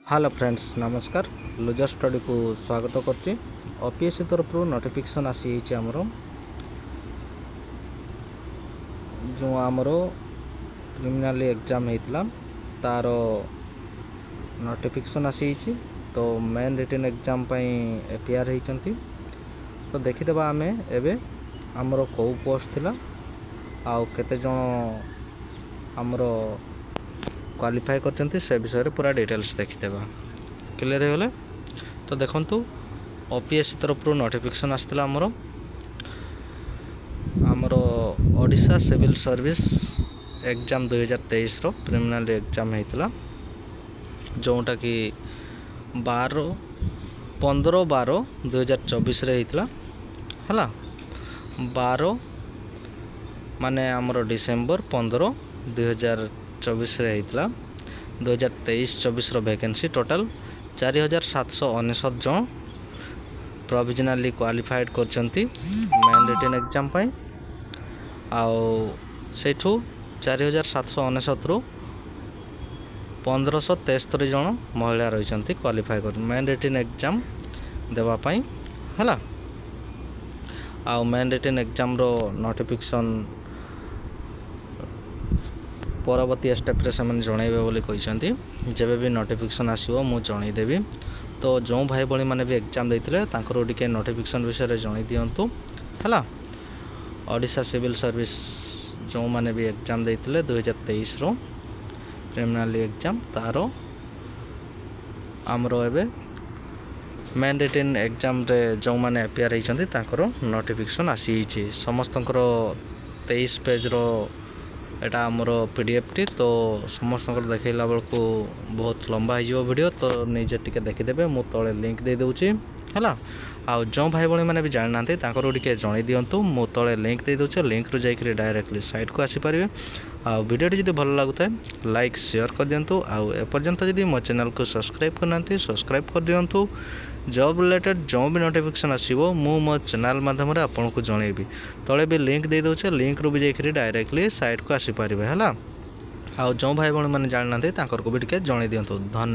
Hello friends नमस्कार loser study को स्वागत करछि। ओपीएससी तरफ नोटिफिकेशन आसी आमर जो आमर प्रिलिमिनरी एग्जाम होता तार नोटिफिकेशन आसी तो मेन रिटन एग्जाम एपीआर होती तो देखीदेवा आमे एबे आमर कौ पोस्ट थिला आउ केते जण आमर क्वालिफाई करते से विषय रे पूरा डिटेल्स देखीदेवा। क्लियर हो गले तो देखंतु ओपीएससी तरफ नोटिफिकेशन आसला आमर ओडिशा सिविल सर्विस एग्जाम 2023 रो प्रिलिमिनरी एग्जाम होता जोटा कि 15/12/2024 रे होता है 12 माने आमर डिसेम्बर 15 2024 रे होता 2023-24 रो वैकेंसी टोटल 4799 जन प्रोविजनली क्वालिफाइड करचंती मेन रिटन एग्जाम पाई आउ सेठू 4799 रु 1573 जन महिला रही क्वालिफाई कर मेन रिटन एग्जाम देवा पाई हला। आउ मेन रिटन एग्जाम रो नोटिफिकेशन परवर्ती स्टेप रे से जनइबे बोली कहते जब भी नोटिफिकेशन आसो मु जनईदेवी तो जो भाई भाई मैंने भी एग्जाम देते टे नोटिफिकेशन विषय जन दिंतु है। ओडिशा सिविल सर्विस जो मैंने भी एग्जाम देते 2023 रो प्रिलिमिनरी एग्जाम तार आमर एबे मेन रिटन एग्जाम रे जो मैंने एपीआर होती नोटिफिकेशन आसी समस्त 23 पेज रो एटा आमर पीडीएफ टी तो समस्त देखला बेलू बहुत लंबा हो वीडियो तो निजे टिके देखीदेवे मु तले लिंक दे दूची है। आउ जो भाई भाई मैंने भी जानी ना टे जन दिंतु मु तले लिंक दे दूचे लिंक रू जाकि डायरेक्टली साइट को आसीपारे। आउ वीडियोटी जब भल लगुए लाइक शेयर कर दिंतु आउ एपर्यंत जब मो चैनल को सब्सक्राइब करना सब्सक्राइब कर दिंतु जॉब रिलेटेड जो भी नोटिफिकेशन आसो मु मो चैनल माध्यम आपन को जनइबी तले भी लिंक दे दूचे लिंक रू भी जाकि डायरेक्टली साइट को आसीपारे है। आउ जो भाई भाई मैंने जानी ना भी टे जन दिंतु धन्यवाद।